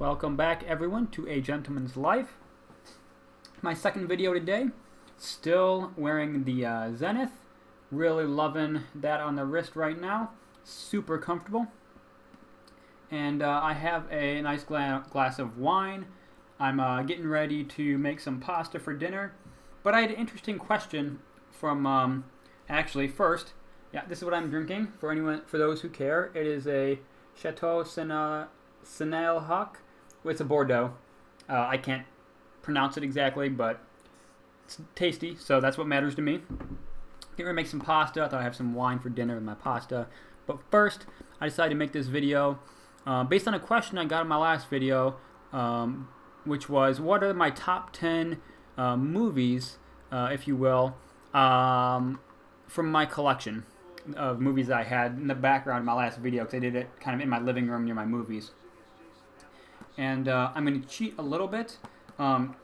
Welcome back, everyone, to A Gentleman's Life. My second video today. Still wearing the Zenith. Really loving that on the wrist right now. Super comfortable. And I have a nice glass of wine. I'm getting ready to make some pasta for dinner. But I had an interesting question from, actually, first, yeah, this is what I'm drinking for those who care. It is a Chateau Senelhak. It's a Bordeaux. I can't pronounce it exactly, but it's tasty, so that's what matters to me. Getting ready to make some pasta. I thought I'd have some wine for dinner with my pasta. But first, I decided to make this video based on a question I got in my last video, which was, what are my top 10 movies, if you will, from my collection of movies that I had in the background in my last video, because I did it kind of in my living room near my movies. And I'm going to cheat a little bit.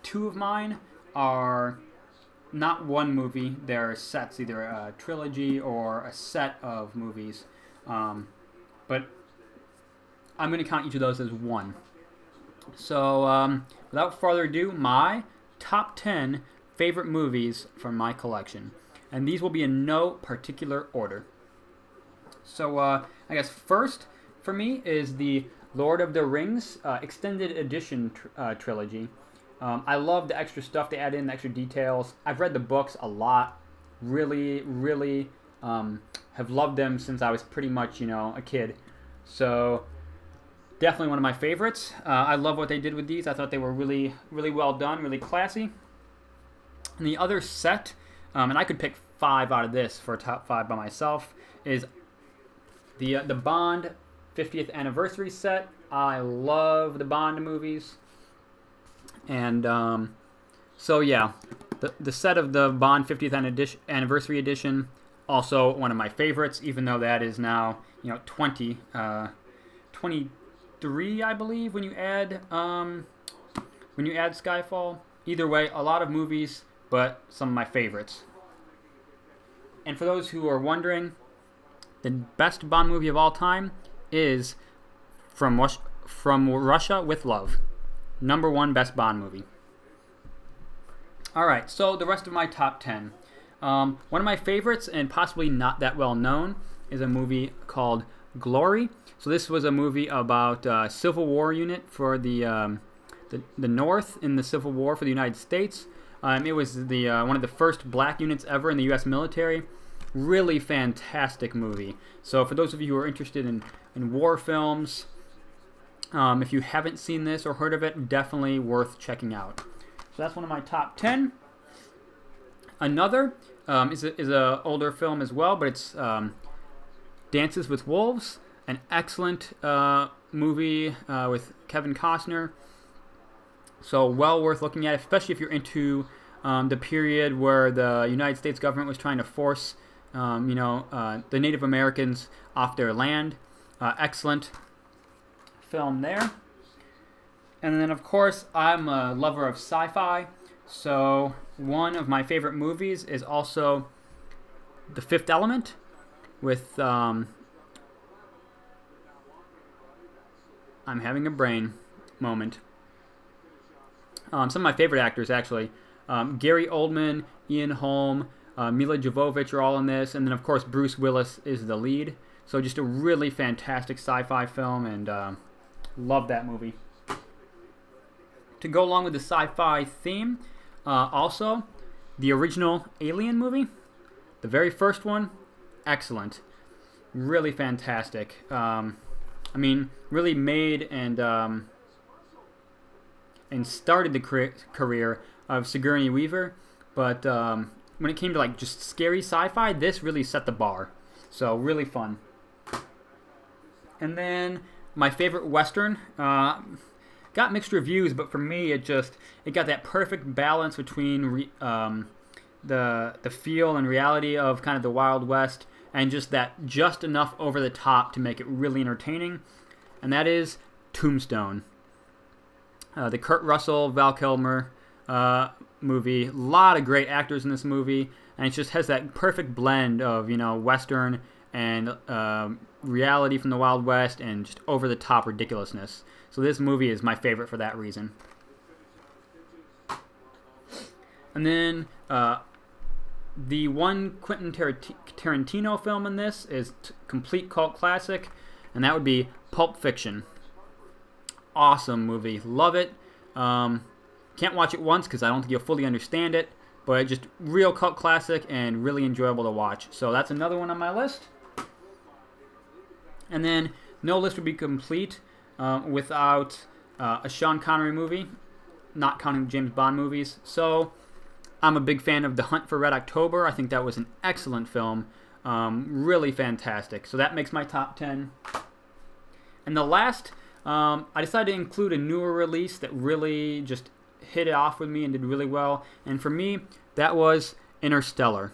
Two of mine are not one movie. They're sets, either a trilogy or a set of movies. But I'm going to count each of those as one. So without further ado, my top 10 favorite movies from my collection. And these will be in no particular order. So I guess first for me is the Lord of the Rings extended edition trilogy. I love the extra stuff they add in, the extra details. I've read the books a lot. Really have loved them since I was pretty much, a kid. So definitely one of my favorites. I love what they did with these. I thought they were really well done, really classy. And the other set, and I could pick 5 out of this for a top 5 by myself, is the Bond 50th anniversary set. I love the Bond movies. And so yeah, the set of the Bond 50th anniversary edition, also one of my favorites, even though that is now 23, I believe, when you add Skyfall. Either way, a lot of movies, but some of my favorites. And for those who are wondering, the best Bond movie of all time is From Russia with Love. Number 1 best Bond movie. Alright, so the rest of my top 10. One of my favorites, and possibly not that well known, is a movie called Glory. So this was a movie about a Civil War unit for the North in the Civil War for the United States. It was the one of the first black units ever in the U.S. military. Really fantastic movie. So for those of you who are interested in war films, if you haven't seen this or heard of it, definitely worth checking out. So that's one of my top 10. Another is a older film as well, but it's Dances with Wolves, an excellent movie with Kevin Costner. So well worth looking at, especially if you're into the period where the United States government was trying to force the Native Americans off their land. Excellent film there. And then, of course, I'm a lover of sci-fi. So one of my favorite movies is also The Fifth Element with... I'm having a brain moment. Some of my favorite actors, actually. Gary Oldman, Ian Holm, Mila Jovovich are all in this. And then, of course, Bruce Willis is the lead. So just a really fantastic sci-fi film, and love that movie. To go along with the sci-fi theme, also, the original Alien movie, the very first one, excellent. Really fantastic. Really made and started the career of Sigourney Weaver, but when it came to just scary sci-fi, this really set the bar. So really fun. And then my favorite Western, got mixed reviews, but for me it got that perfect balance between the feel and reality of kind of the Wild West, and just enough over the top to make it really entertaining, and that is Tombstone. The Kurt Russell, Val Kilmer movie. A lot of great actors in this movie, and it just has that perfect blend of Western and reality from the Wild West and just over-the-top ridiculousness. So this movie is my favorite for that reason. And then the one Quentin Tarantino film in this is complete cult classic, and that would be Pulp Fiction. Awesome movie. Love it. Can't watch it once because I don't think you'll fully understand it, but just real cult classic and really enjoyable to watch. So that's another one on my list. And then no list would be complete without a Sean Connery movie, not counting James Bond movies. So I'm a big fan of The Hunt for Red October. I think that was an excellent film. Really fantastic. So that makes my top 10. And the last, I decided to include a newer release that really just hit it off with me and did really well. And for me, that was Interstellar.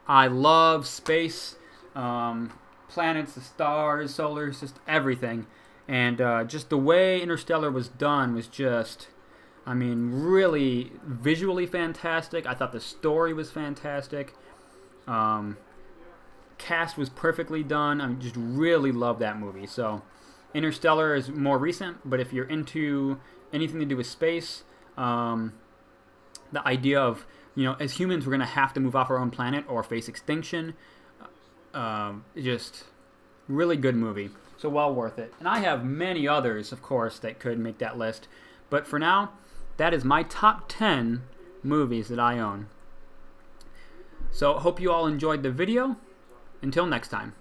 I love space, planets, the stars, solar system, everything. And just the way Interstellar was done was just, I mean, really visually fantastic. I thought the story was fantastic. Cast was perfectly done. I just really love that movie. So Interstellar is more recent, but if you're into anything to do with space, the idea of, as humans, we're going to have to move off our own planet or face extinction. Just really good movie. So well worth it. And I have many others, of course, that could make that list. But for now, that is my top 10 movies that I own. So hope you all enjoyed the video. Until next time.